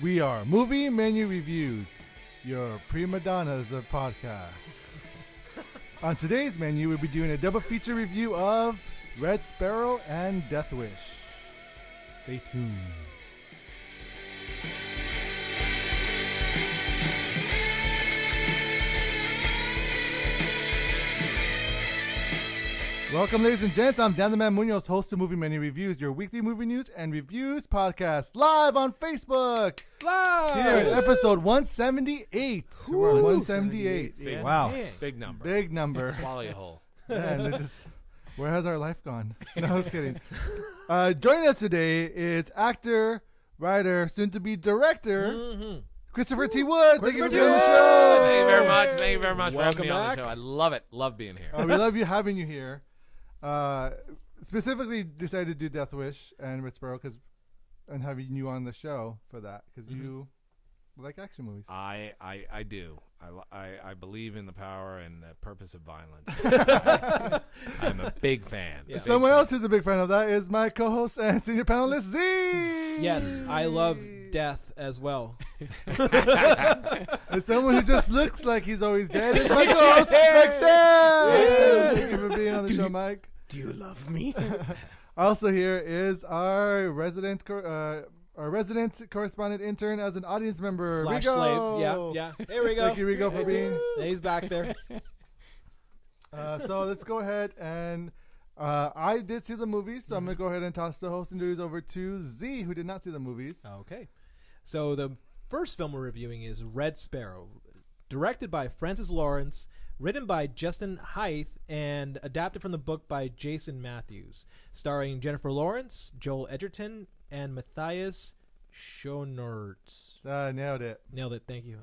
We are Movie Menu Reviews, your Primadonnas of podcasts. On today's menu, we'll be doing a double feature review of Red Sparrow and Death Wish. Stay tuned. Welcome, ladies and gents. I'm Dan the Man Muñoz, host of Movie Menu Reviews, your weekly movie news and reviews podcast, live on Facebook. Live! Here at episode 178. We're on 178. Yeah. Wow. Man. Big number. Big number. Swallow you whole. Man, it just, where has our life gone? No, I was kidding. Joining us today is actor, writer, soon-to-be director, Christopher T. Wood. Thank you for being on the show. Thank you very much. Thank you very much for having me Welcome on the back. show. I love it. Love being here. We love you having you here. Specifically decided to do Death Wish and Red Sparrow and having you on the show for that because you like action movies. I do. I believe in the power and the purpose of violence. I'm a big fan. Yeah. Someone else who's a big fan of that is my co-host and senior panelist, Z. Yes, I love death as well. And someone who just looks like he's always dead is my co-host, Mike Sam. Thank you for being on the show, Mike. Do you love me? Also here is our resident correspondent intern as an audience member, Slash Rigo. slave. Yeah. Here we go. Thank you, Rigo, for being. He's back there. So let's go ahead and I did see the movies, so I'm going to go ahead and toss the hosting duties over to Z, who did not see the movies. Okay. So the first film we're reviewing is Red Sparrow, directed by Francis Lawrence, written by Justin Hythe, and adapted from the book by Jason Matthews, starring Jennifer Lawrence, Joel Edgerton, and Matthias Schoenaerts. Nailed it. Nailed it. Thank you.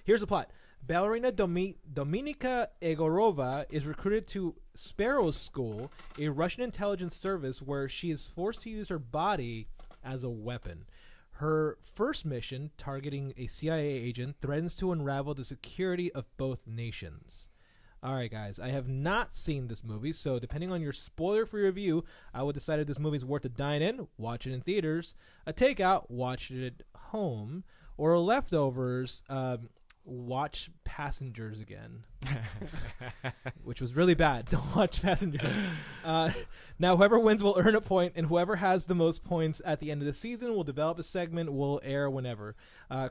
Here's the plot. Ballerina Dominika Egorova is recruited to Sparrow School, a Russian intelligence service where she is forced to use her body as a weapon. Her first mission, targeting a CIA agent, threatens to unravel the security of both nations. All right, guys, I have not seen this movie, so depending on your spoiler for your review, I will decide if this movie is worth a dine-in, watch it in theaters, a takeout, watch it at home, or a leftovers, watch Passengers again, which was really bad. Don't watch Passengers. Now, whoever wins will earn a point, and whoever has the most points at the end of the season will develop a segment. Will air whenever.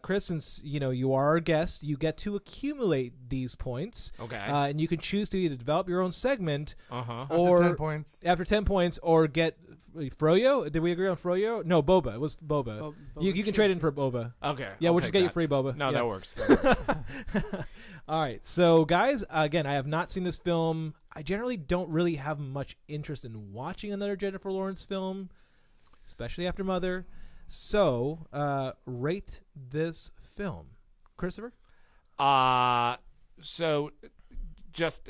Chris, since you are our guest, you get to accumulate these points. Okay. And you can choose to either develop your own segment, After 10 points. after 10 points, or get Froyo. Did we agree on Froyo? No, Boba. It was Boba. You can trade in for Boba. Okay. Yeah, I'll we'll just take get you that. free Boba. No, Yeah. that works. All right. So, guys, again, I have not seen this film. I generally don't really have much interest in watching another Jennifer Lawrence film, especially after Mother. So, rate this film. Christopher? So,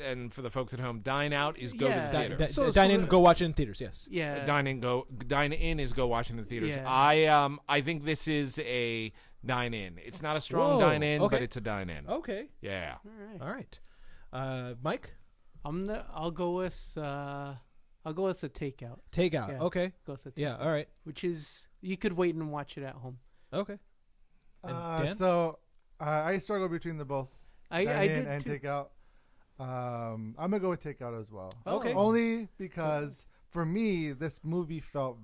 and for the folks at home, dine out is go to the theater. Dine in, go watch it in theaters, yes. Yeah. Dine in is go watch in the theaters. Yeah. I think this is a dine in. It's not a strong Whoa, dine in, okay. but it's a dine in. Okay. Yeah. All right. All right. Mike? I'll go with the takeout. Takeout. Yeah. Okay. Go with the takeout. Yeah, all right. Which is you could wait and watch it at home. Okay. And Dan? So I struggle between the both I dine-in did and too. takeout. I'm going to go with takeout as well. Okay. Only because for me, this movie felt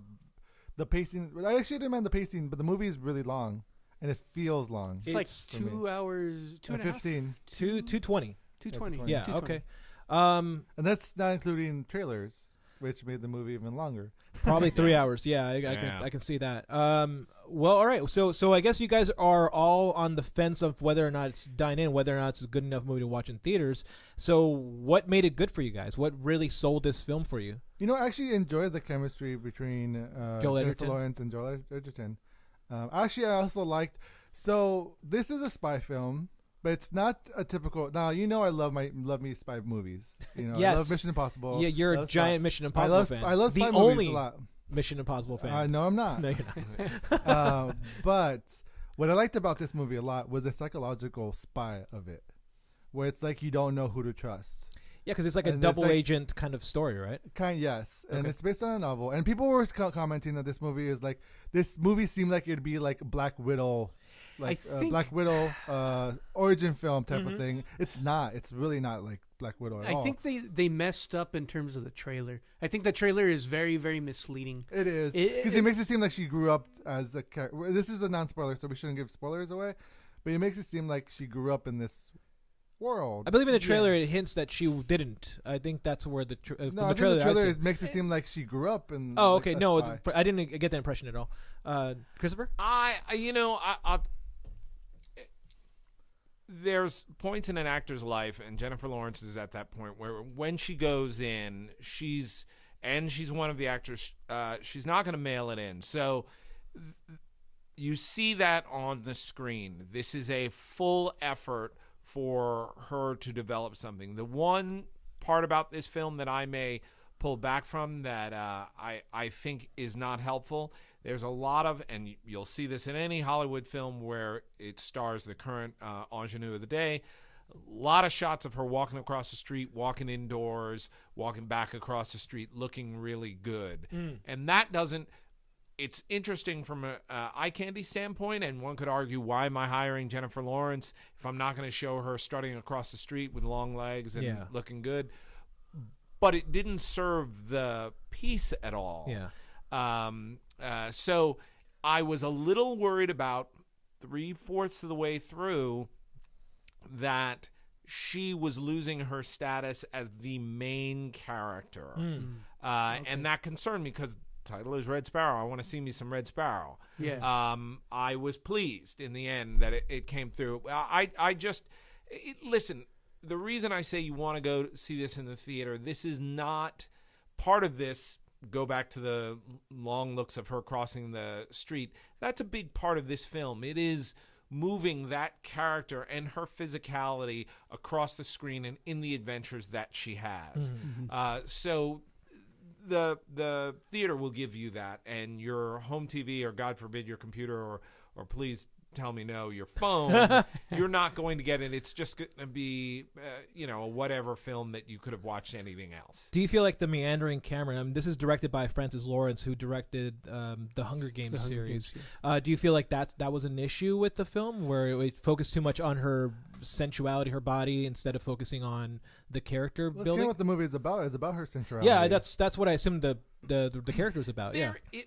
the pacing. I actually didn't mind the pacing, but the movie is really long and it feels long. It's like It's 2 hours, 15. 220. 220. Yeah, 220. okay. And that's not including trailers, which made the movie even longer. Probably 3 hours. Yeah, I can see that. Well, all right. So I guess you guys are all on the fence of whether or not it's dine in, whether or not it's a good enough movie to watch in theaters. So what made it good for you guys? What really sold this film for you? I actually enjoyed the chemistry between Joel Jennifer Edgerton. Lawrence and Joel Edgerton. Actually, I also liked. So this is a spy film, but it's not a typical. Now I love me spy movies. Yes. I love Mission Impossible. Yeah, you're a Love giant spy. Mission Impossible fan. I love spy the movies only a lot. Mission Impossible fan. No, I'm not. No, you're not. But what I liked about this movie a lot was the psychological spy of it, where it's like you don't know who to trust. Yeah, because it's like a And there's, double agent kind of story, right? Yes, and Okay. it's based on a novel. And people were commenting that this movie seemed like it'd be like Black Widow, like think- Black Widow origin film type of thing. It's not. It's really not like Black Widow at all. I think they messed up in terms of the trailer. I think the trailer is very, very misleading. it is because it makes it seem like she grew up as a character. This is a non-spoiler, so we shouldn't give spoilers away. But it makes it seem like she grew up in this world. I believe in the trailer it hints that she didn't. I think that's where the No, from I the think trailer. the that I trailer see- makes it seem like she grew up in. Oh, like, okay. a No, spy. I didn't get that impression at all. Christopher? There's points in an actor's life, and Jennifer Lawrence is at that point where when she goes in, she's one of the actors. She's not going to mail it in. So you see that on the screen. This is a full effort for her to develop something. The one part about this film that I may pull back from that I think is not helpful. There's a lot of, and you'll see this in any Hollywood film where it stars the current ingenue of the day, a lot of shots of her walking across the street, walking indoors, walking back across the street, looking really good. And that doesn't, it's interesting from an eye candy standpoint, and one could argue, why am I hiring Jennifer Lawrence if I'm not going to show her strutting across the street with long legs and looking good? But it didn't serve the piece at all. Yeah. So I was a little worried about 3/4 of the way through that she was losing her status as the main character. And that concerned me because the title is Red Sparrow. I want to see me some Red Sparrow. Yeah. I was pleased in the end that it came through. Listen, the reason I say you want to go see this in the theater, this is not part of this. Go back to the long looks of her crossing the street. That's a big part of this film. It is moving that character and her physicality across the screen and in the adventures that she has. So the theater will give you that, and your home TV, or God forbid your computer, or please tell me no, your phone, you're not going to get it. It's just going to be, a whatever film that you could have watched anything else. Do you feel like the meandering camera? This is directed by Francis Lawrence, who directed the Hunger Games series. Do you feel like that was an issue with the film, where it focused too much on her sensuality, her body, instead of focusing on the character Let's building? get what the movie is about. It's about her sensuality. Yeah, that's what I assumed the character was about.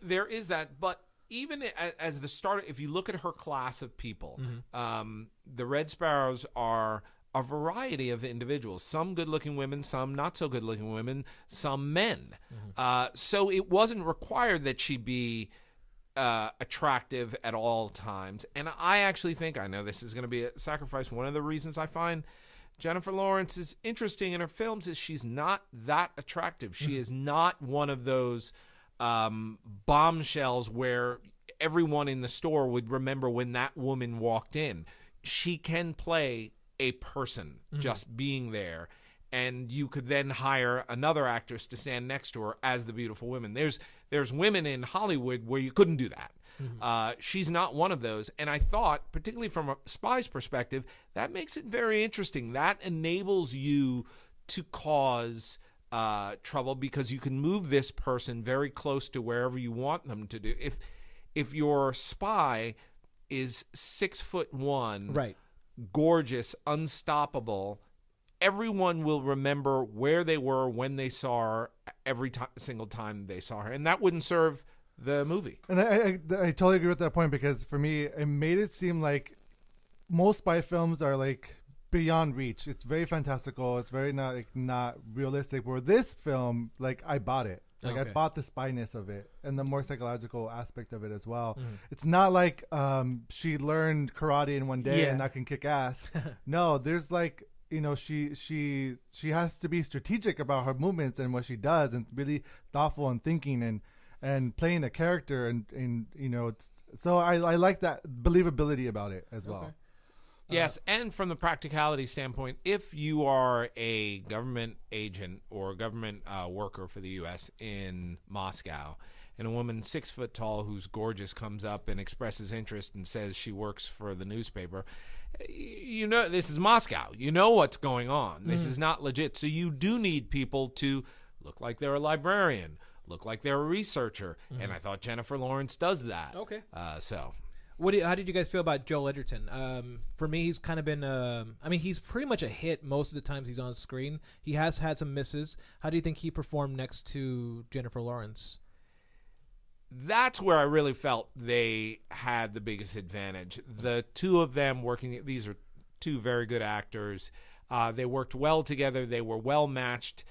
There is that, but even as the start, if you look at her class of people, the Red Sparrows are a variety of individuals. Some good-looking women, some not so good-looking women, some men. So it wasn't required that she be attractive at all times. And I actually think, I know this is going to be a sacrifice, one of the reasons I find Jennifer Lawrence is interesting in her films is she's not that attractive. She is not one of those bombshells where everyone in the store would remember when that woman walked in. She can play a person just being there, and you could then hire another actress to stand next to her as the beautiful women. There's women in Hollywood where you couldn't do that. She's not one of those, and I thought, particularly from a spy's perspective, that makes it very interesting. That enables you to cause trouble because you can move this person very close to wherever you want them to do. If your spy is 6'1", Right, gorgeous, unstoppable, everyone will remember where they were when they saw her every single time they saw her, and that wouldn't serve the movie. And I totally agree with that point, because for me, it made it seem like most spy films are like beyond reach. It's very fantastical. It's very not realistic. Where this film, like, I bought it. Like, I bought the spyness of it and the more psychological aspect of it as well. It's not like she learned karate in one day and now can kick ass. No, there's like, she has to be strategic about her movements and what she does, and really thoughtful and thinking and playing a character, and so I like that believability about it as well. Yes, and from the practicality standpoint, if you are a government agent or a government worker for the U.S. in Moscow, and a woman 6 foot tall who's gorgeous comes up and expresses interest and says she works for the newspaper, you know, this is Moscow. You know what's going on. This is not legit. So you do need people to look like they're a librarian, look like they're a researcher, and I thought Jennifer Lawrence does that. Okay. So... How did you guys feel about Joel Edgerton? For me, he's kind of been. He's pretty much a hit most of the times he's on screen. He has had some misses. How do you think he performed next to Jennifer Lawrence? That's where I really felt they had the biggest advantage. The two of them working. These are two very good actors. They worked well together. They were well matched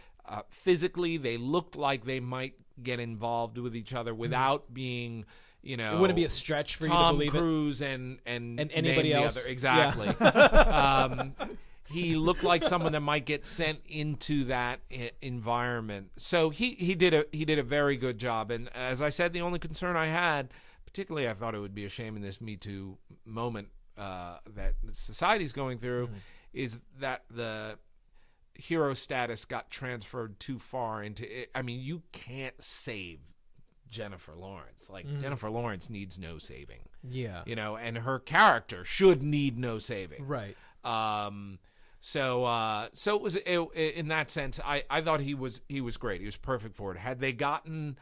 physically. They looked like they might get involved with each other without being. You know, it wouldn't be a stretch for Tom you to believe Cruise it. and anybody else. Exactly. He looked like someone that might get sent into that environment. So he did a very good job. And as I said, the only concern I had, particularly I thought it would be a shame in this Me Too moment that society's going through, is that the hero status got transferred too far into it. I mean, you can't save Jennifer Lawrence. Like, Jennifer Lawrence needs no saving. Yeah. You know, and her character should need no saving. Right. So it was in that sense, I thought he was great. He was perfect for it. Had they gotten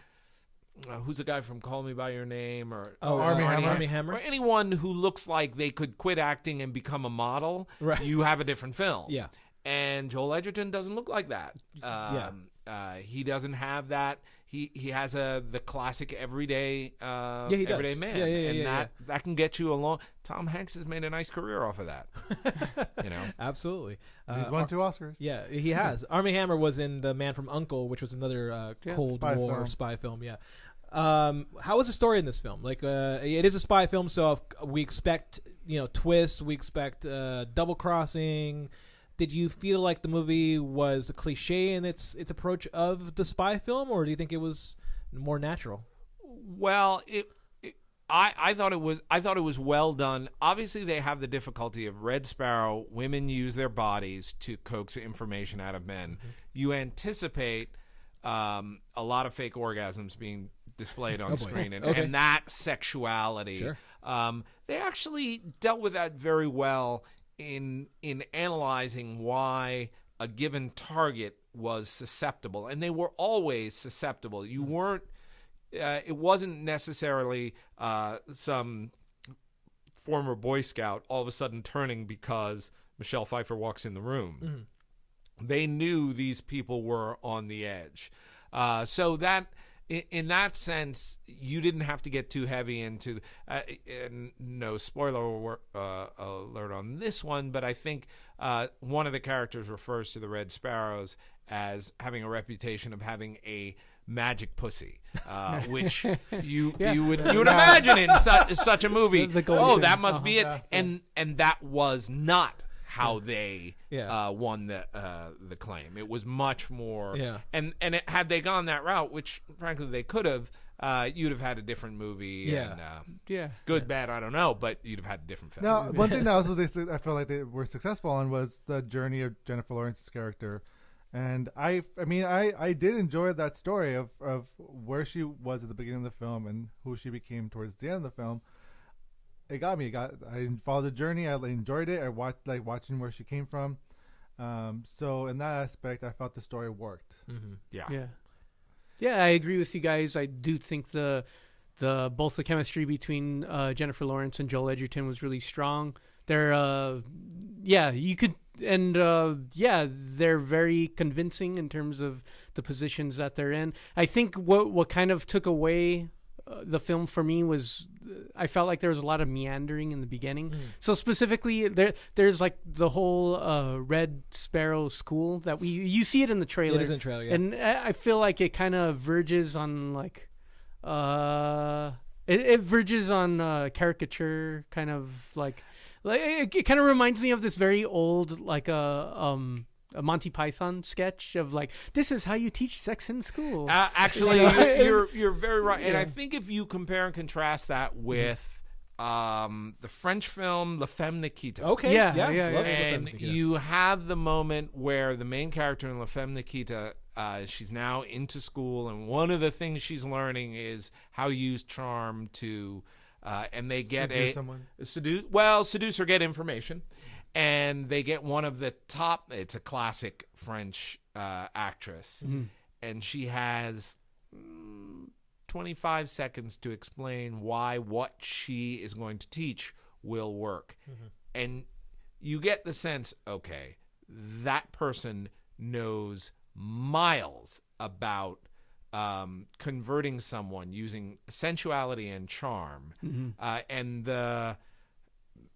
who's the guy from Call Me by Your Name or Armie Hammer, or anyone who looks like they could quit acting and become a model, right. You have a different film. Yeah. And Joel Edgerton doesn't look like that. He doesn't have that. He has the classic everyday everyday man. And that can get you along. Tom Hanks has made a nice career off of that. You know, absolutely. He's won 2 Oscars. Yeah, he has. Armie Hammer was in The Man from U.N.C.L.E., which was another Cold War spy film. Yeah. How was the story in this film? Like, it is a spy film, so we expect twists. We expect double crossing. Did you feel like the movie was a cliche in its approach of the spy film, or do you think it was more natural? Well, I thought it was well done. Obviously, they have the difficulty of Red Sparrow. Women use their bodies to coax information out of men. Mm-hmm. You anticipate a lot of fake orgasms being displayed on screen, and that sexuality. Sure. They actually dealt with that very well in analyzing why a given target was susceptible, and they were always susceptible. You weren't. It wasn't necessarily some former Boy Scout all of a sudden turning because Michelle Pfeiffer walks in the room. Mm-hmm. They knew these people were on the edge, so that. In that sense, you didn't have to get too heavy into no spoiler alert on this one, but I think one of the characters refers to the Red Sparrows as having a reputation of having a magic pussy, which you would imagine in such a movie. That must be it, and that was not how they won the claim. It was much more, and had they gone that route, which frankly they could have, you'd have had a different movie. Good, bad, I don't know, but you'd have had a different film. Now, one thing that also I felt like they were successful on was the journey of Jennifer Lawrence's character, and I did enjoy that story of where she was at the beginning of the film and who she became towards the end of the film. It got me. I followed the journey. I enjoyed it. I watching where she came from. So in that aspect, I felt the story worked. Mm-hmm. Yeah. I agree with you guys. I do think both the chemistry between Jennifer Lawrence and Joel Edgerton was really strong. They're they're very convincing in terms of the positions that they're in. I think what kind of took away the film for me was I felt like there was a lot of meandering in the beginning. So specifically, there's like the whole Red Sparrow school that you see it in the trailer. It is in the trailer, yeah. And I feel like it kind of verges on like it verges on caricature, kind of like it kind of reminds me of this very old like a Monty Python sketch of like, this is how you teach sex in school. Actually, you're very right. And I think if you compare and contrast that with the French film La Femme Nikita. Okay. And you have the moment where the main character in La Femme Nikita she's now into school, and one of the things she's learning is how to use charm to, and they get seduce or get information, and they get one of the top. It's a classic French actress, and she has 25 seconds to explain why what she is going to teach will work, and you get the sense, okay, that person knows miles about converting someone using sensuality and charm. And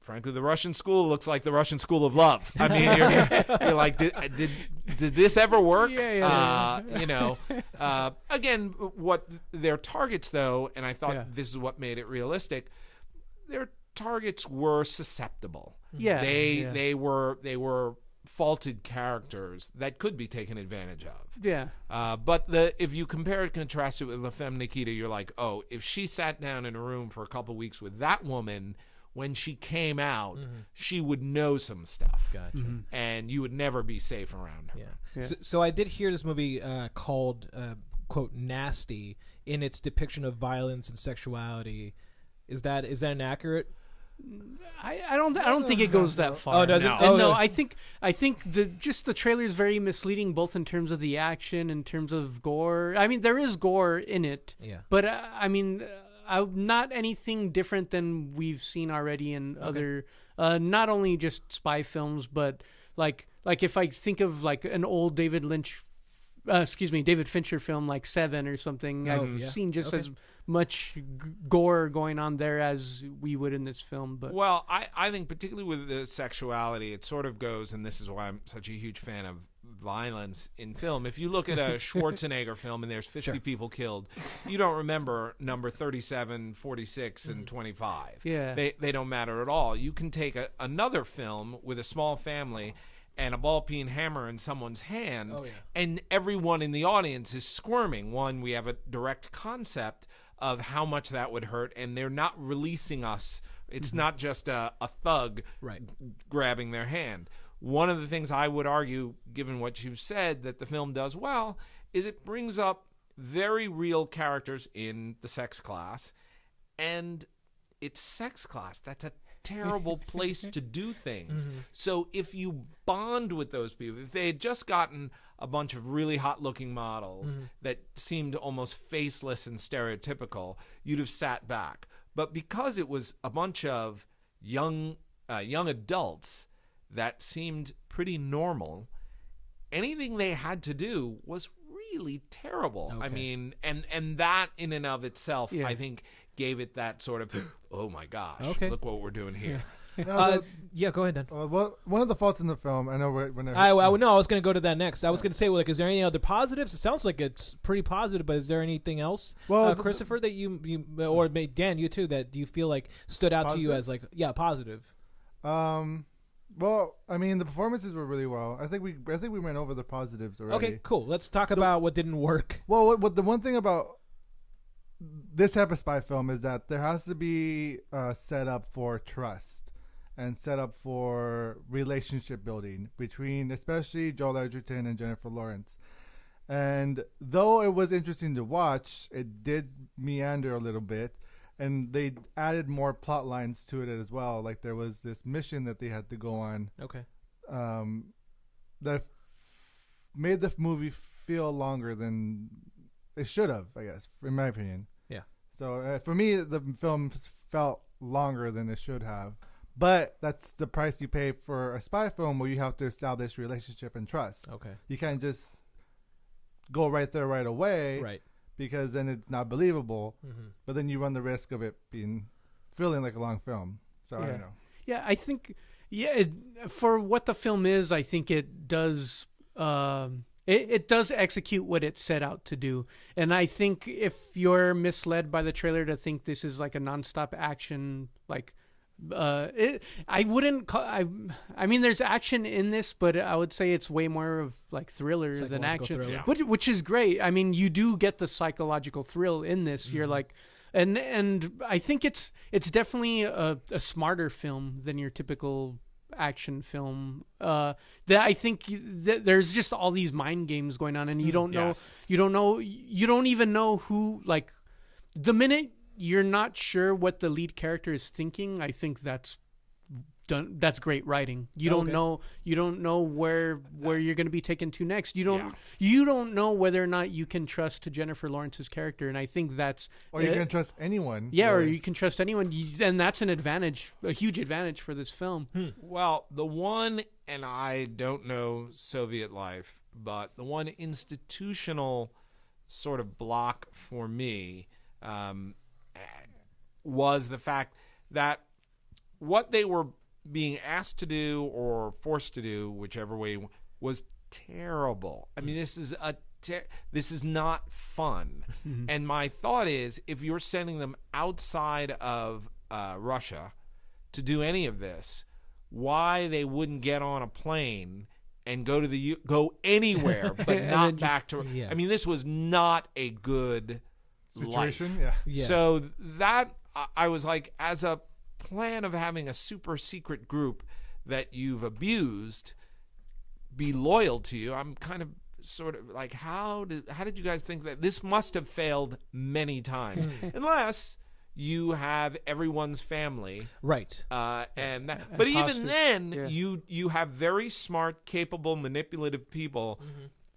frankly, the Russian school looks like the Russian school of love. I mean, you're like, did this ever work? You know, again, what their targets, though, and I thought this is what made it realistic, their targets were susceptible. They were faulted characters that could be taken advantage of. But if you compare it, contrast it with La Femme Nikita, you're like, oh, if she sat down in a room for a couple of weeks with that woman, when she came out, she would know some stuff. Gotcha. And you would never be safe around her. So I did hear this movie called, quote, nasty in its depiction of violence and sexuality. Is that inaccurate? I don't think it goes that far. Oh, does it? No, I think the trailer is very misleading, both in terms of the action, in terms of gore. I mean, there is gore in it, but I mean, not anything different than we've seen already in other, not only just spy films, but like if I think of like an old David Fincher film like Seven or something, I've seen just as much gore going on there as we would in this film. But well, I think particularly with the sexuality, it sort of goes, and this is why I'm such a huge fan of violence in film. If you look at a Schwarzenegger film and there's 50 people killed, you don't remember number 37, 46, and 25. They don't matter at all. You can take another film with a small family and a ball-peen hammer in someone's hand, and everyone in the audience is squirming. One, we have a direct concept of how much that would hurt, and they're not releasing us. It's not just a thug grabbing their hand. One of the things I would argue, given what you've said, that the film does well, is it brings up very real characters in the sex class, and it's sex class. That's a terrible place to do things. So if you bond with those people, if they had just gotten a bunch of really hot-looking models that seemed almost faceless and stereotypical, you'd have sat back. But because it was a bunch of young adults that seemed pretty normal, anything they had to do was really terrible. I mean, and that in and of itself, I think, gave it that sort of, oh my gosh, look what we're doing here. Go ahead, Dan. Well, one of the faults in the film, I know I was going to go to that next. I was going to say, well, like, is there any other positives? It sounds like it's pretty positive, but is there anything else, Christopher, that you or Dan, you too, that you feel like stood out to you as like, positive? Well, I mean, the performances were really well. I think we went over the positives already. Okay, cool. Let's talk about what didn't work. Well, what the one thing about this type of spy film is that there has to be set up for trust and set up for relationship building between especially Joel Edgerton and Jennifer Lawrence. And though it was interesting to watch, it did meander a little bit, and they added more plot lines to it as well. Like there was this mission that they had to go on. That made the movie feel longer than it should have, I guess, in my opinion. So for me, the film felt longer than it should have. But that's the price you pay for a spy film, where you have to establish relationship and trust. You can't just go right there right away, because then it's not believable. But then you run the risk of it feeling like a long film. So I don't know. I think for what the film is, I think it does. It does execute what it set out to do. And I think if you're misled by the trailer to think this is like a nonstop action, like I wouldn't call. I mean, there's action in this, but I would say it's way more of like thriller than action, which is great. I mean, you do get the psychological thrill in this. You're like, and I think it's definitely a smarter film than your typical action film. That I think there's just all these mind games going on, and you don't know, Yes. you don't even know who. Like the minute you're not sure what the lead character is thinking, I think that's done. That's great writing. You don't know where you're going to be taken to next. You don't know whether or not you can trust Jennifer Lawrence's character, and I think that's Or you can trust anyone. yeah, or really. you can trust anyone, and that's an advantage, a huge advantage for this film. Well, the one, and I don't know Soviet life, but the one institutional sort of block for me was the fact that what they were being asked to do or forced to do, whichever way, was terrible. I mean, this is not fun. And my thought is, if you're sending them outside of Russia to do any of this, why they wouldn't get on a plane and go anywhere, but not back to. yeah. I mean, this was not a good Situation? life. Yeah. Yeah. So that I was like, as a plan of having a super secret group that you've abused be loyal to you, I'm kind of sort of like, how did you guys think that this must have failed many times, unless you have everyone's family, Right. and that. But even hostage. then, Yeah. you have very smart, capable, manipulative people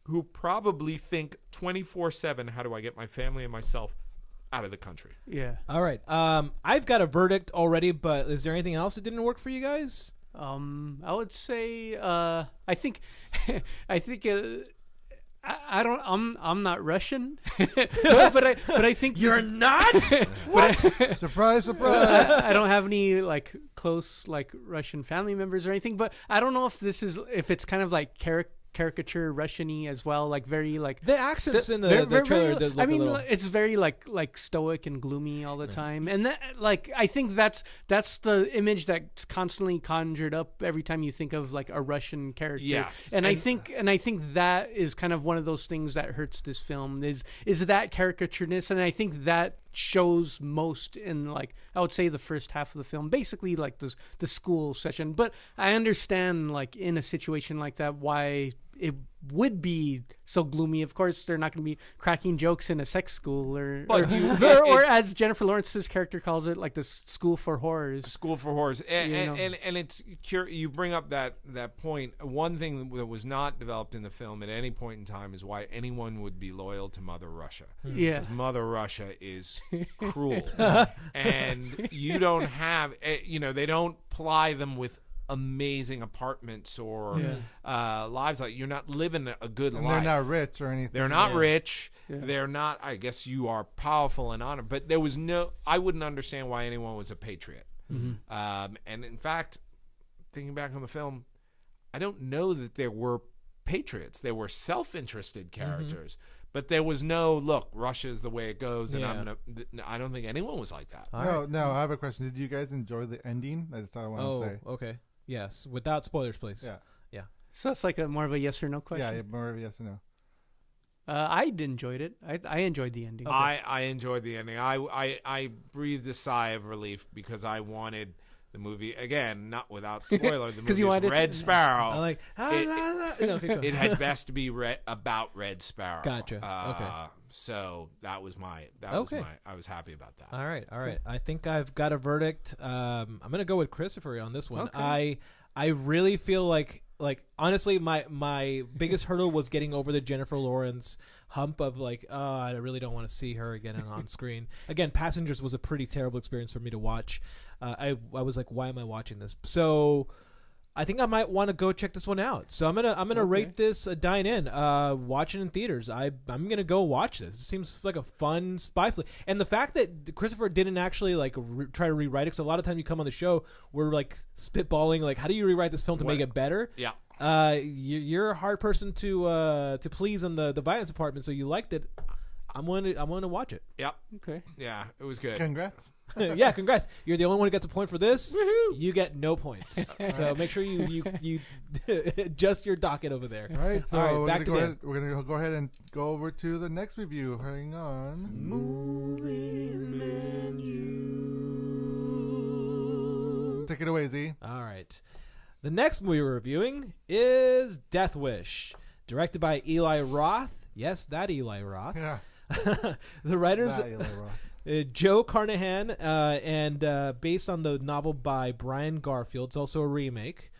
who probably think 24/7, how do I get my family and myself out of the country? Yeah. All right. I've got a verdict already, but is there anything else that didn't work for you guys? I would say I think I don't I'm not Russian, but I think You're not? what? Surprise, surprise. I don't have any like close like Russian family members or anything, but I don't know if it's kind of like caricature Russian-y as well, like very like The accents in the very, trailer very, did look I mean, a little... it's very like stoic and gloomy all the time, and that, like I think that's the image that's constantly conjured up every time you think of like a Russian character. Yes. and I think that is kind of one of those things that hurts this film is that caricatureness, and I think that shows most in like I would say the first half of the film, basically like the school session. But I understand like in a situation like that why it would be so gloomy. Of course, they're not going to be cracking jokes in a sex school or as Jennifer Lawrence's character calls it, like the school for horrors. School for Horrors, and You know. and it's you bring up that point. One thing that was not developed in the film at any point in time is why anyone would be loyal to Mother Russia. Yeah. Because Mother Russia is cruel, and you don't have, they don't ply them with amazing apartments or lives. Like, you're not living a good And life. they're not rich or anything. They're not rich. Yeah. They're not, I guess you are powerful and honored, but I wouldn't understand why anyone was a patriot. And in fact, thinking back on the film, I don't know that there were patriots. There were self-interested characters, but there was no, look, Russia is the way it goes, and I don't think anyone was like that. No, I have a question. Did you guys enjoy the ending? That's all I want to say. okay. Yes, without spoilers, please. Yeah. So it's like more of a yes or no question. Yeah, more of a yes or no. I enjoyed it. I enjoyed the ending. I enjoyed the ending. I breathed a sigh of relief because I wanted the movie, again, not without spoiler, the movie is Red Sparrow. I'm like, It had best be about Red Sparrow. Gotcha. Okay. So that was my. I was happy about that. All right. I think I've got a verdict. I'm gonna go with Christopher on this one. Okay. I really feel like honestly, my biggest hurdle was getting over the Jennifer Lawrence hump of like, I really don't want to see her again on screen. Again, Passengers was a pretty terrible experience for me to watch. I was like, why am I watching this? So I think I might want to go check this one out. So I'm gonna rate this a dine in. Watch it in theaters. I'm gonna go watch this. It seems like a fun spy flick, and the fact that Christopher didn't actually like try to rewrite it. Because a lot of times you come on the show, we're like spitballing, like how do you rewrite this film to make it better? Yeah. You're a hard person to please in the violence department. So you liked it. I'm going to watch it. Yep. Okay. Yeah, it was good. Congrats. Yeah, congrats. You're the only one who gets a point for this. Woohoo! You get no points. So make sure you adjust your docket over there. All right, so All right, we're back to Dan. we're going to go ahead and go over to the next review. Hang on. Take it away, Z. All right. The next movie we're reviewing is Death Wish, directed by Eli Roth. Yes, that Eli Roth. Yeah. The writers, That Eli Roth. Joe Carnahan, and based on the novel by Brian Garfield. It's also a remake,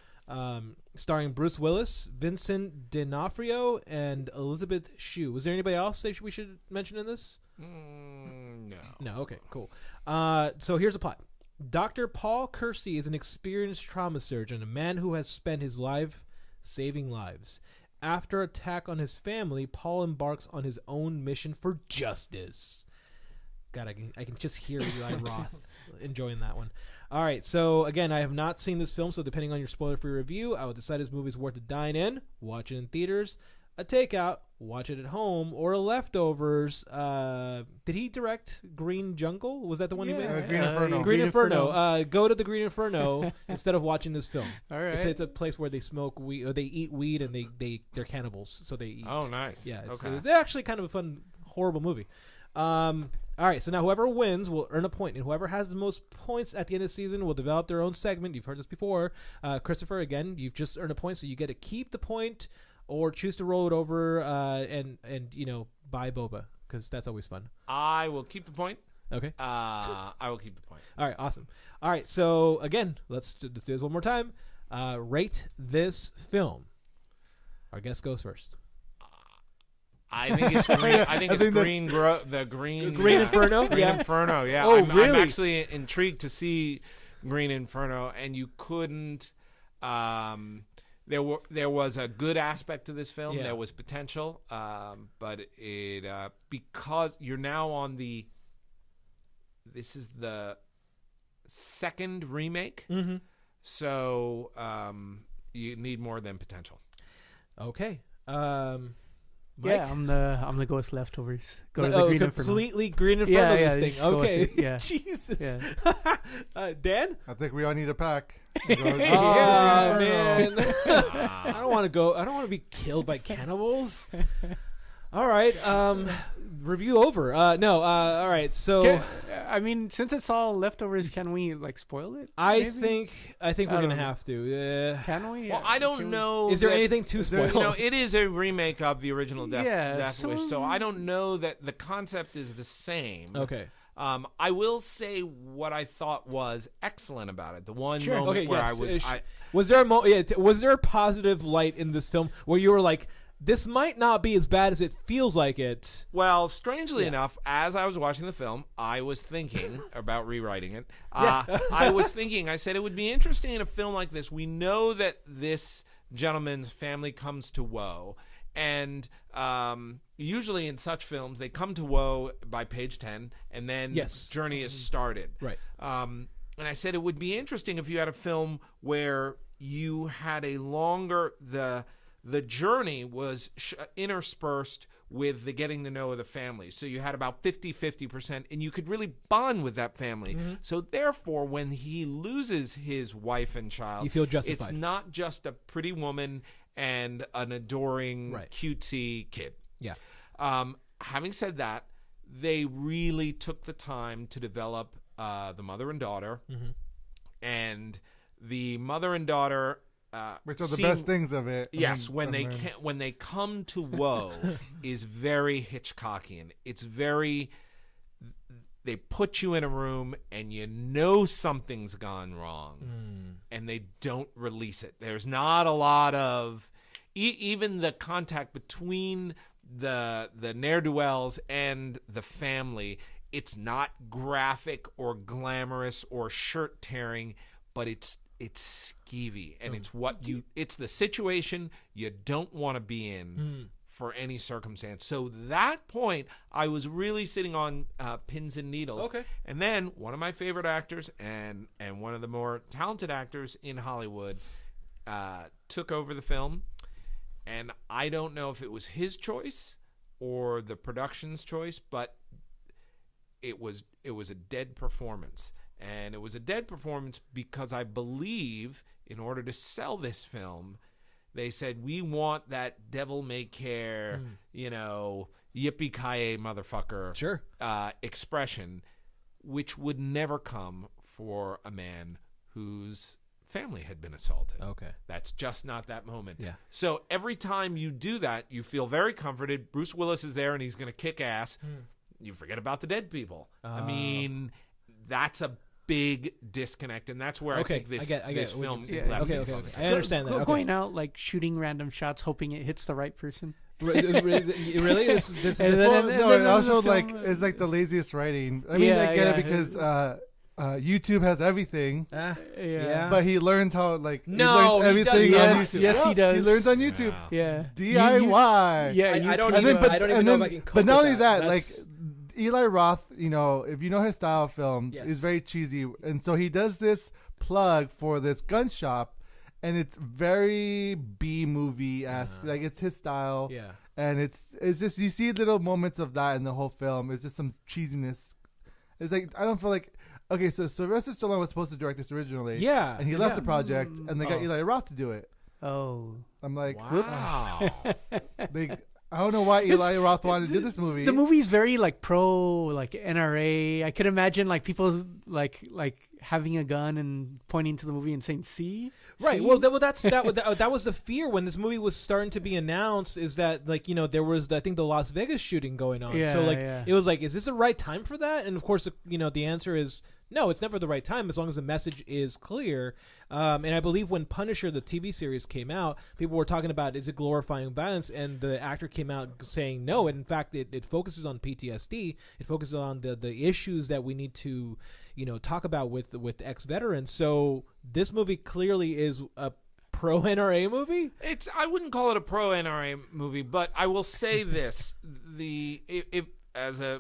starring Bruce Willis, Vincent D'Onofrio, and Elizabeth Shue. Was there anybody else that we should mention in this? No. No. Okay. Cool. So here's the plot. Dr. Paul Kersey is an experienced trauma surgeon, a man who has spent his life saving lives. After attack on his family, Paul embarks on his own mission for justice. God, I can just hear Eli Roth enjoying that one. All right, so again, I have not seen this film, so depending on your spoiler-free review, I will decide this movie is worth a dine in, watch it in theaters, a takeout, watch it at home, or a leftovers. Did he direct Green Jungle? Was that the one he made? Green Inferno. Green Inferno. Go to the Green Inferno instead of watching this film. All right. It's a place where they smoke weed, or they eat weed, and they're cannibals, so they eat. Oh, nice. Yeah, it's Okay. actually kind of a fun, horrible movie. All right, so now whoever wins will earn a point, and whoever has the most points at the end of the season will develop their own segment. You've heard this before. Christopher, again, you've just earned a point, so you get to keep the point or choose to roll it over and buy boba, because that's always fun. I will keep the point. Okay. I will keep the point. All right, awesome. All right, so again, let's do this one more time. Rate this film. Our guest goes first. I think it's green. I think it's Green Inferno. Green Inferno. Yeah. Oh, I'm really? actually intrigued to see Green Inferno, and you couldn't. There was a good aspect to this film. Yeah. There was potential, but it because you're now on the. This is the second remake, so you need more than potential. Okay. Yeah, Mike? I'm the ghost leftovers. Go to the Green Inferno. Completely Green Inferno. Yeah, this just thing. go with Okay. it, yeah. Jesus. Yeah. Dan? I think we all need a pack. Oh man, I don't want to go. I don't want to be killed by cannibals. All right. Review over. No. All right. So I mean, since it's all leftovers, can we spoil it? I maybe? think we're don't gonna know. have to. Can we? Well, I don't Can we- know. Is there that- anything to spoil? it is a remake of the original Death Wish, so so- I don't know that the concept is the same. Okay. I will say what I thought was excellent about it. The one Sure. moment Okay. where Yes. I Was there a was there a positive light in this film where you were like, this might not be as bad as it feels like it? well, strangely Yeah. enough, as I was watching the film, I was thinking about rewriting it. I was thinking, I said it would be interesting in a film like this. We know that this gentleman's family comes to woe. And usually in such films, they come to woe by page 10, and then Yes. journey is started. Right. And I said it would be interesting if you had a film where you had a longer the journey was interspersed with the getting to know of the family. So you had about 50%, and you could really bond with that family. So therefore, when he loses his wife and child, You feel justified. It's not just a pretty woman and an adoring, Right. cutesy kid. Yeah. Having said that, they really took the time to develop the mother and daughter, and the mother and daughter. Which are the best things of it. Yes, when they come to woe, is very Hitchcockian. It's very. They put you in a room and you know something's gone wrong, and they don't release it. There's not a lot of even the contact between the ne'er-do-wells and the family. It's not graphic or glamorous or shirt tearing, but it's skeevy, and it's the situation you don't want to be in for any circumstance. So that point, I was really sitting on pins and needles. Okay. And then one of my favorite actors and one of the more talented actors in Hollywood took over the film, and I don't know if it was his choice or the production's choice, but it was a dead performance. And it was a dead performance because I believe in order to sell this film, they said, we want that devil may care, yippee-ki-yay motherfucker Sure. Expression, which would never come for a man whose family had been assaulted. Okay. That's just not that moment. Yeah. So every time you do that, you feel very comforted. Bruce Willis is there and he's going to kick ass. You forget about the dead people. I mean, that's a big disconnect, and that's where I think this film left me. Okay. I understand that. Okay. Going out like shooting random shots, hoping it hits the right person. Really? This it also like it's like the laziest writing. I mean, I get it because YouTube has everything. Yeah. But he learns how he No, learns he everything does on not. YouTube. Yes, he does. He learns on YouTube. Yeah. DIY. Yeah, I don't And even, then- I don't even know if I can cope But not with only that, That's- Eli Roth, if you know his style of film, Yes. is very cheesy, and so he does this plug for this gun shop, and it's very B movie esque, like it's his style, Yeah. and it's just you see little moments of that in the whole film. It's just some cheesiness. It's like I don't feel like okay, so Sylvester Stallone was supposed to direct this originally, Yeah. and he left the project, and they got Oh. Eli Roth to do it. Oh. I'm like, Wow. I don't know why Eli Roth wanted to do this movie. The movie's very pro NRA. I could imagine people having a gun and pointing to the movie and saying "See." Right. See? Well, that was the fear when this movie was starting to be announced. Is that there was I think the Las Vegas shooting going on. Yeah, So yeah. it was is this the right time for that? And of course, the answer is no. It's never the right time as long as the message is clear. And I believe when Punisher the TV series came out, people were talking about is it glorifying violence, and the actor came out saying no. And in fact, it focuses on PTSD. It focuses on the issues that we need to talk about with ex-veterans. So this movie clearly is a pro NRA movie. I wouldn't call it a pro NRA movie, but I will say this: if as a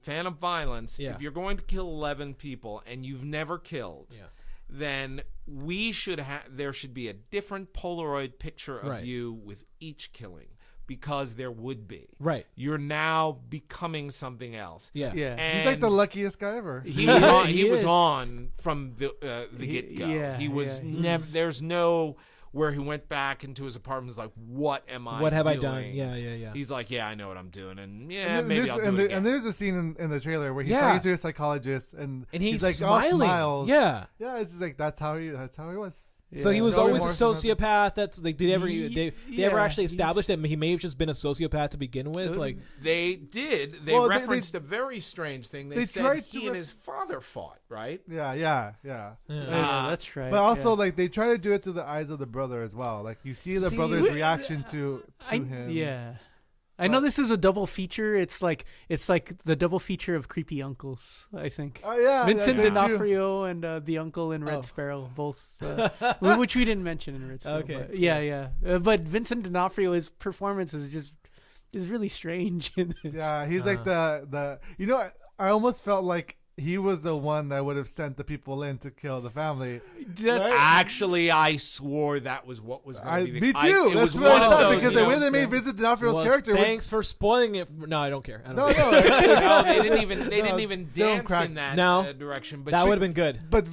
fan of violence, Yeah. if you're going to kill 11 people and you've never killed, then there should be a different Polaroid picture of Right. you with each killing, because there would be. Right. You're now becoming something else. Yeah. Yeah. And He's like the luckiest guy ever. he was on, He he was is. on from the get go. yeah, he was yeah. never. There's no where he went back into his apartment. Was like, what am I? What have I doing? done? Yeah. He's like, yeah, I know what I'm doing, and And maybe I'll do it again. And there's a scene in the trailer where he's Yeah. talking to a psychologist, and And he's like all smiling. smiles. Yeah. Yeah, it's just like that's how he was. So he was No always a remorse, nothing. sociopath. That's they ever actually he's- established that he may have just been a sociopath to begin with. They did. They Well, they- referenced a very strange thing. They they said tried to he and his father fought, right? Yeah. Yeah, that's right. But also, yeah. they try to do it through the eyes of the brother as well. Like you see the brother's reaction to him. Yeah. I know this is a double feature. It's like the double feature of Creepy Uncles, I think. Oh yeah, Vincent yeah, too. D'Onofrio and the uncle in Red Oh. Sparrow, both, which we didn't mention in Red Sparrow. Okay. But yeah. But Vincent D'Onofrio, his performance is really strange. In this. Yeah, he's like the. I almost felt like he was the one that would have sent the people in to kill the family. That's, Actually, I swore that was what was going to be. Me too. It That's was what I one of thought those, because the way they made Vincent D'Onofrio's character Thanks was. for spoiling it. No, I don't care. I don't No, care. no. No, they didn't even. They didn't even don't dance crack. in that No. direction. But That would have been good. But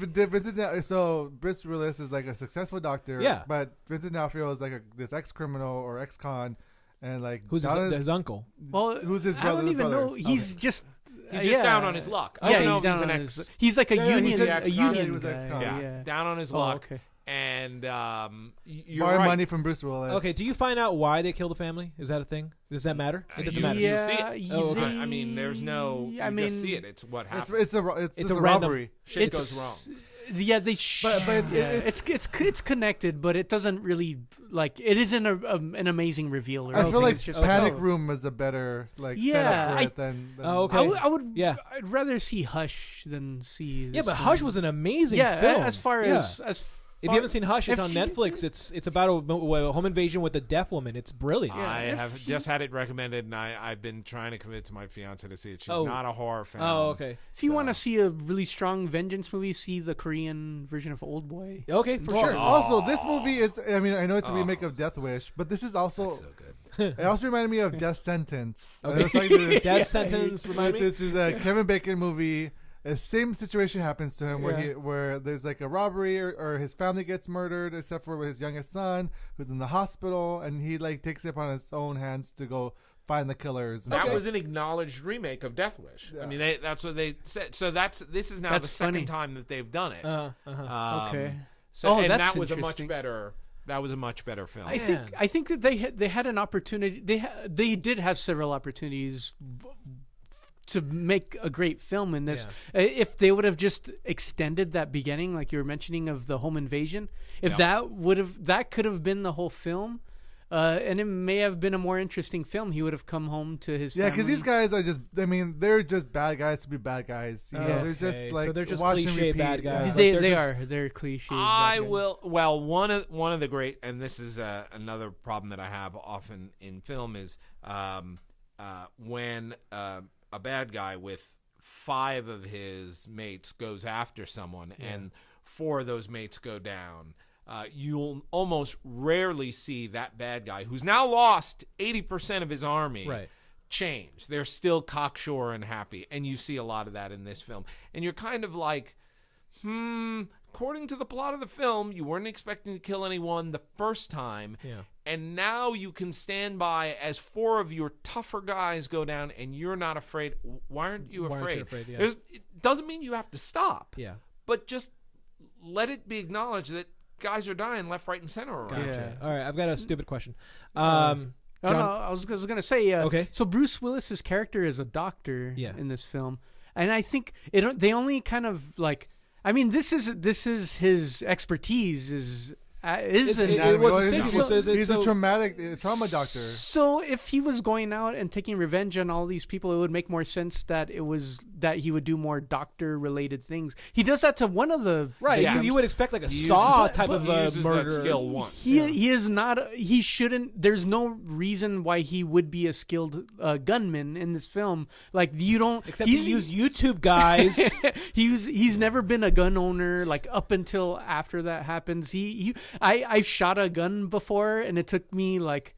so Bruce Willis is like a successful doctor. Yeah. But Vincent D'Onofrio is like this ex-criminal or ex-con, and like Who's Donna's- his uncle? well, who's his I brother? don't even know. brothers? He's just. He's just down on his luck. I Yeah, don't know he's if down he's an on ex. his. He's like a Yeah, he's union. an A ex-con. union He was guy. ex-con. Yeah, down on his Oh, luck. okay. And you're borrowing right. money from Bruce Willis. Okay, do you find out why they killed the family? Is that a thing? Does that matter? It doesn't matter. You see it. Oh, okay. I mean, there's no. I You mean, just see it. It's what It's happened. it's a random- robbery. Shit goes wrong. Yeah, they. But it's connected, but it doesn't really it isn't an amazing reveal. Or I feel anything. like It's just Panic oh. Room was a better Yeah, setup for it than Oh, okay. I would. Yeah. I'd rather see Hush than see. Yeah, this but film. Hush was an amazing Yeah, film. as far Yeah. as If you haven't seen Hush, it's if on she- Netflix. It's about a home invasion with a deaf woman. It's brilliant. Yeah. I if have you- just had it recommended, and I've been trying to convince my fiance to see it. She's Oh. not a horror fan. Oh, okay. If you want to see a really strong vengeance movie, see the Korean version of Old Boy. Okay, for Well, sure. Also, this movie is. I mean, I know it's a remake of Death Wish, but this is also. That's so good. It also reminded me of Death Sentence. Okay. And it's like this- Death Sentence, remind me? Which is a Kevin Bacon movie. The same situation happens to him where there's like a robbery or his family gets murdered, except for his youngest son who's in the hospital, and he like takes it upon his own hands to go find the killers. And That stuff. was an acknowledged remake of Death Wish. Yeah. I mean, that's what they said. So this is now That's the second funny. time that they've done it. Okay. So and that's that was a much interesting. better. That was a much better film. I think that they had an opportunity. They did have several opportunities to make a great film in this. If they would have just extended that beginning, like you were mentioning, of the home invasion, if that could have been the whole film. And it may have been a more interesting film. He would have come home to his family. Yeah, because these guys are they're just bad guys to be bad guys. You know, they're just like so they're just watch and cliche repeat. bad guys. Yeah. Like They're cliche. Well, one of the great, and this is another problem that I have often in film is when a bad guy with 5 of his mates goes after someone and 4 of those mates go down. You'll almost rarely see that bad guy, who's now lost 80% of his army, change. They're still cocksure and happy, and you see a lot of that in this film. And you're kind of like, according to the plot of the film, you weren't expecting to kill anyone the first time, and now you can stand by as 4 of your tougher guys go down, and you're not afraid. Why aren't you afraid? It doesn't mean you have to stop, but just let it be acknowledged that guys are dying left, right, and center. Gotcha. All right, I've got a stupid question. No, I was going to say. Okay. So Bruce Willis's character is a doctor in this film, and I think they only kind of like. I mean, this is his expertise. He's a trauma doctor. So if he was going out and taking revenge on all these people, it would make more sense that he would do more doctor related things. He does that to one of the You would expect like a Saw type of murder. Skill once. He is not. He shouldn't. There's no reason why he would be a skilled gunman in this film. Like you don't. Except he used YouTube guys. He's never been a gun owner. Like up until after that happens, I shot a gun before, and it took me like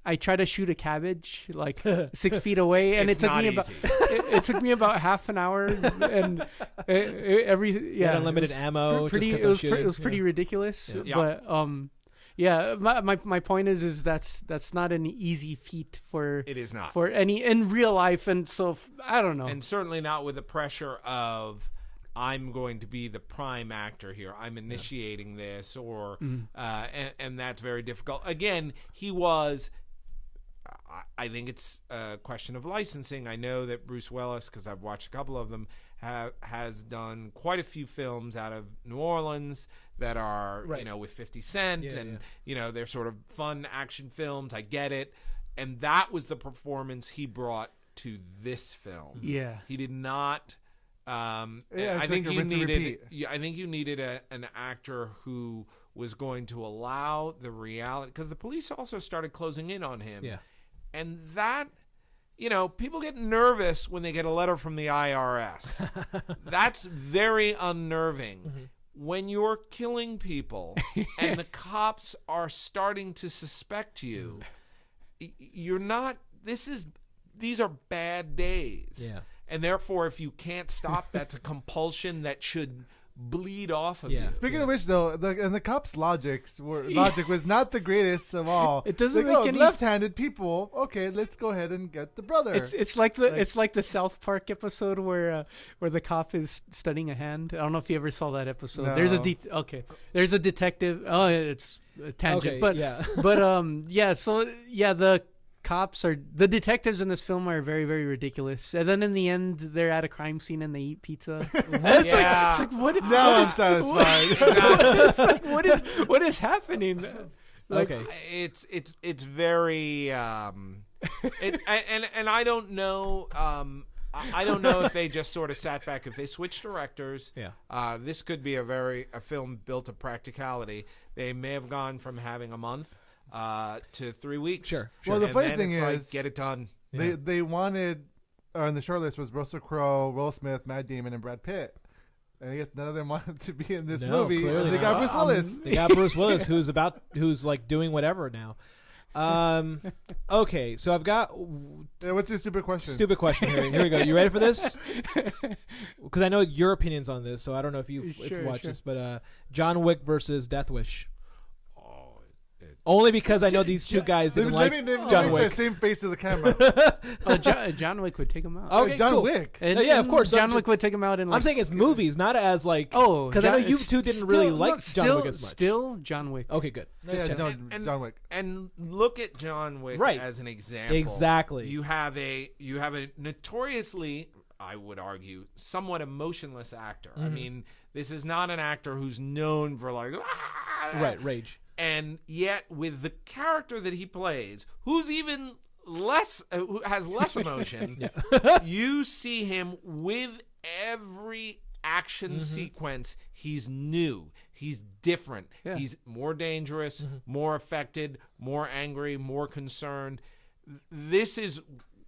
I tried to shoot a cabbage like 6 feet away, and it took me about half an hour, and unlimited ammo. It was pretty ridiculous, but my point is that's not an easy feat for it is not for any in real life, and so I don't know, and certainly not with the pressure of. I'm going to be the prime actor here. I'm initiating this, or and that's very difficult. Again, he was. I think it's a question of licensing. I know that Bruce Willis, because I've watched a couple of them, has done quite a few films out of New Orleans that are with 50 Cent, they're sort of fun action films. I get it, and that was the performance he brought to this film. Yeah, he did not. I think you needed an actor who was going to allow the reality, because the police also started closing in on him. Yeah, and that, people get nervous when they get a letter from the IRS. That's very unnerving. Mm-hmm. When you're killing people and the cops are starting to suspect you, you're not. These are bad days. Yeah. And therefore, if you can't stop, that's a compulsion that should bleed off of you. Speaking of which, though, the cops' logic was not the greatest of all. It doesn't make any left-handed people. Okay, let's go ahead and get the brother. It's like the South Park episode where the cop is studying a hand. I don't know if you ever saw that episode. No. There's a detective. Oh, it's a tangent, but the detectives in this film are very, very ridiculous. And then in the end, they're at a crime scene and they eat pizza. It's like what? Now I'm satisfied. What is happening? It's very and I don't know. I don't know if they just sort of sat back. If they switched directors, this could be a film built of practicality. They may have gone from having a month to 3 weeks. Sure. Well, the funny thing is, like, get it done. They wanted, on the shortlist was Russell Crowe, Will Smith, Matt Damon, and Brad Pitt. And I guess none of them wanted to be in this movie. And they got Bruce Willis. They got Bruce Willis, who's like doing whatever now. Okay, so I've got. What's your stupid question? Stupid question here. Here we go. You ready for this? Because I know your opinions on this, so I don't know if you've watched this, but John Wick versus Death Wish. Only because I know these two guys didn't like John Wick. The same face of the camera. John Wick would take him out. Okay, John cool. Wick. Yeah, of course. John Wick would take him out. In I'm saying it's movies, not as like. Oh, because I know you two didn't really like John Wick as much. Still John Wick. Okay, good. John Wick. And look at John Wick Right. as an example. Exactly. You have a notoriously, I would argue, somewhat emotionless actor. I mean, this is not an actor who's known for like rage. And yet, with the character that he plays, who's even less, who has less emotion, you see him with every action sequence. He's new. He's different. Yeah. He's more dangerous, more affected, more angry, more concerned. This is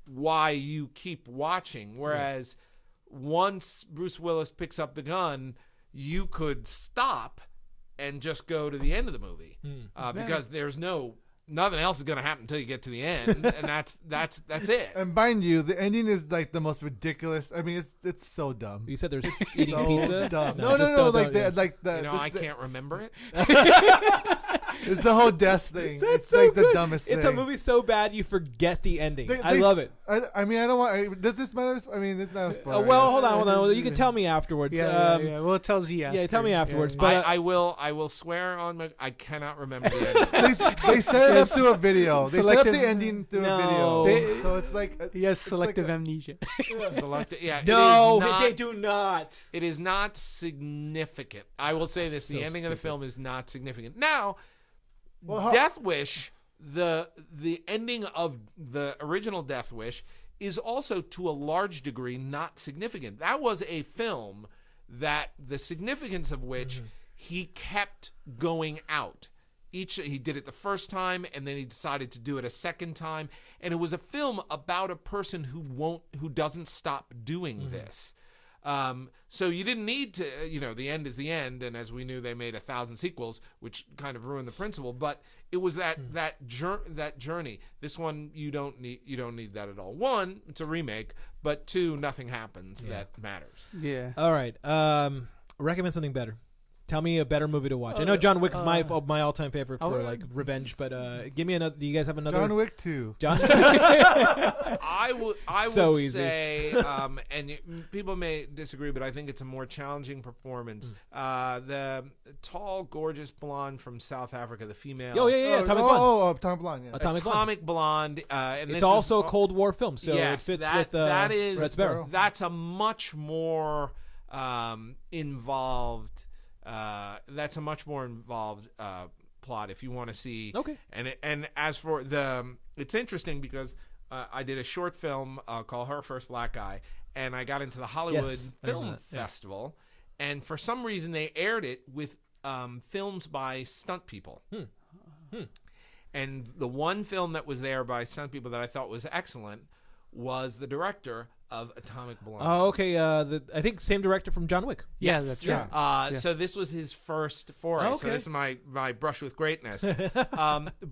why you keep watching. Whereas once Bruce Willis picks up the gun, you could stop and just go to the end of the movie because there's nothing else is going to happen until you get to the end, and that's it. And mind you, the ending is like the most ridiculous. I mean, it's so dumb. You said there's eating pizza. Dumb. No. Like the I can't remember it. It's the whole death thing. It's so like good. the dumbest thing. It's a movie so bad you forget the ending. I love it. I mean, I don't want. Does this matter? I mean, it's not a spoiler. Well, hold on. You can tell me afterwards. Yeah. Well, it tells you. Yeah, tell me afterwards. Yeah. But I will swear on I cannot remember the ending. They set it up to a video. They set up the ending to a video. So it's like he has selective amnesia. Selective. Yeah. No, they do not. It is not significant. I will say this: the ending of the film is not significant. Now. Death Wish, the ending of the original Death Wish is also to a large degree not significant. That was a film that the significance of which he kept going out. He did it the first time, and then he decided to do it a second time, and it was a film about a person who doesn't stop doing this. So you didn't need to, the end is the end, and as we knew, they made 1,000 sequels, which kind of ruined the principle. But it was that journey. This one you don't need that at all. One, it's a remake, but two, nothing happens that matters. Yeah. All right. Recommend something better. Tell me a better movie to watch. I know John Wick's my all-time favorite for like revenge, but give me another. Do you guys have another? John Wick 2. I would easy. say, and people may disagree, but I think it's a more challenging performance. The tall, gorgeous blonde from South Africa, the female. Oh yeah, Atomic Blonde. Atomic Blonde. Yeah. Atomic Blonde. And it's also a Cold War film, so it fits with Red Sparrow. That's a much more involved. That's a much more involved plot if you want to see. Okay. And as for it's interesting because I did a short film called Her First Black Guy, and I got into the Hollywood Film Festival, and for some reason they aired it with films by stunt people. And the one film that was there by stunt people that I thought was excellent was the director of Atomic Blonde. Oh, okay. I think same director from John Wick. Yeah, that's right. So this was his first foray. Okay. So this is my brush with greatness.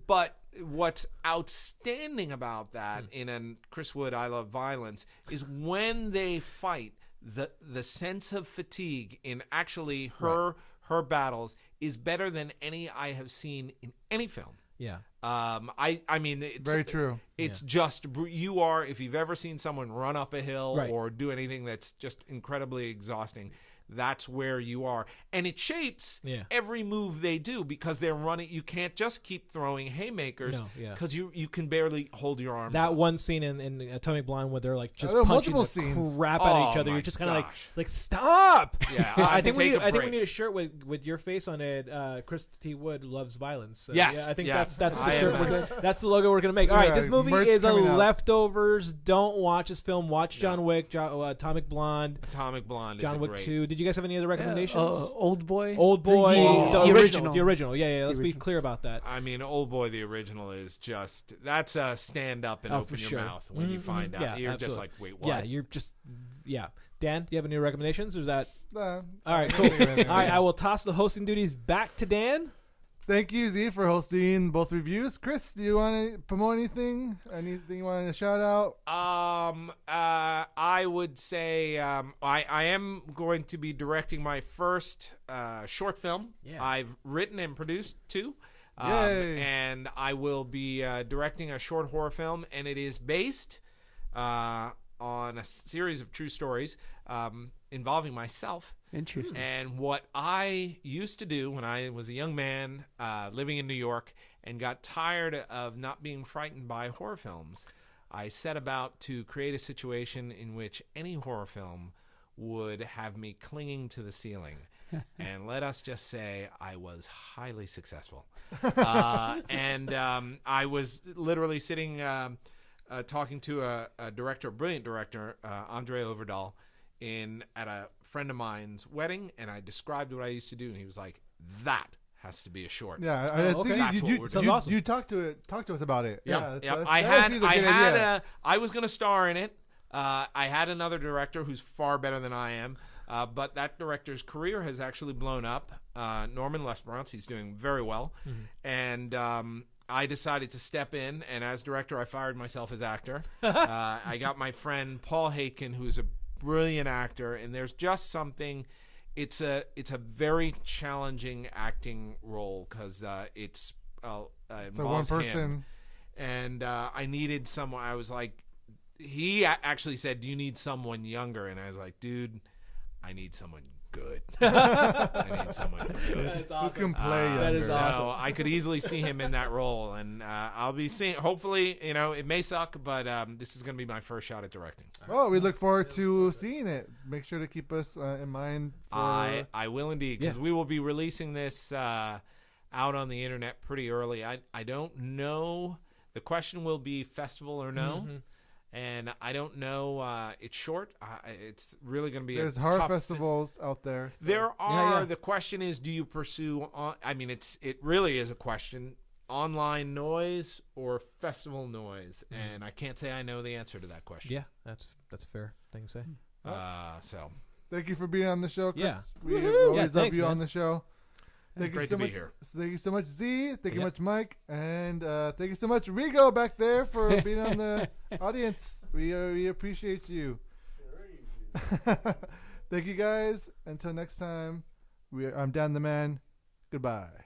But what's outstanding about that in a Chris Wood I Love Violence is when they fight, the sense of fatigue in actually her battles is better than any I have seen in any film. Yeah. I mean, it's very true. It's just if you've ever seen someone run up a hill or do anything that's just incredibly exhausting, that's where you are. And it shapes every move they do because they're running. You can't just keep throwing haymakers because you can barely hold your arms. That up. one scene in Atomic Blonde where they're like just there are punching multiple the scenes. crap out of each other. my You're just kind of gosh. like stop. Yeah, I think we break. need a shirt with your face on it. Chris T. Wood loves violence. So, Yes, I think yes. that's the I shirt. That's the logo we're gonna make. All right, this movie merch is a coming out. leftovers. Don't watch this film. Watch John Wick, Atomic Blonde, Atomic Blonde. John is Wick great. 2. Did you guys have any other recommendations? Old Boy. Old Boy, The the original. Yeah. Let's be original. clear about that. I mean, Old Boy, the original is that's a stand up and open your mouth when you find out. Yeah, You're absolutely. just like, wait, what? Yeah, you're just Dan, do you have any recommendations? Or is that All right? Cool. All right, I will toss the hosting duties back to Dan. Thank you, Z, for hosting both reviews. Chris, do you want to promote anything? Anything you want to shout out? I would say I am going to be directing my first short film. Yeah. I've written and produced two. Yay. And I will be directing a short horror film, and it is based on a series of true stories involving myself. Interesting. And what I used to do when I was a young man living in New York and got tired of not being frightened by horror films, I set about to create a situation in which any horror film would have me clinging to the ceiling. And let us just say I was highly successful. And I was literally sitting talking to a director, a brilliant director, Andre Overdahl, at a friend of mine's wedding, and I described what I used to do, and he was like, "That has to be a short." Yeah, okay. That's what we're doing. Awesome. You talk to us about it. Yeah, Yeah, I was going to star in it. I had another director who's far better than I am, but that director's career has actually blown up. Norman Lesperance, he's doing very well, and I decided to step in, and as director, I fired myself as actor. I got my friend Paul Haken, who's a brilliant actor, and there's just something. It's a very challenging acting role because it involves one person. him, and I needed someone. I was like, he actually said, "Do you need someone younger?" And I was like, "Dude, I need someone good. I need someone good." That's awesome. Who can play That younger. is So awesome. I could easily see him in that role, and I'll be seeing. Hopefully, it may suck, but this is going to be my first shot at directing. Well, we look forward to seeing it. Make sure to keep us in mind. For I will indeed, because we will be releasing this out on the internet pretty early. I don't know. The question will be festival or no. And I don't know. It's short. It's really going to be there's a horror tough festivals out there. So. There are. Yeah. The question is, do you pursue? It really is a question: online noise or festival noise? And I can't say I know the answer to that question. Yeah, that's a fair thing to say. So Thank you for being on the show, Chris. Yeah. We Yeah, always love thanks, you man. on the show. It's great to be here. Thank you so much, Z. Thank you Yeah. much, Mike. And thank you so much, Rigo, back there, for being on the audience. We appreciate you. Thank you, guys. Until next time, I'm Dan the Man. Goodbye.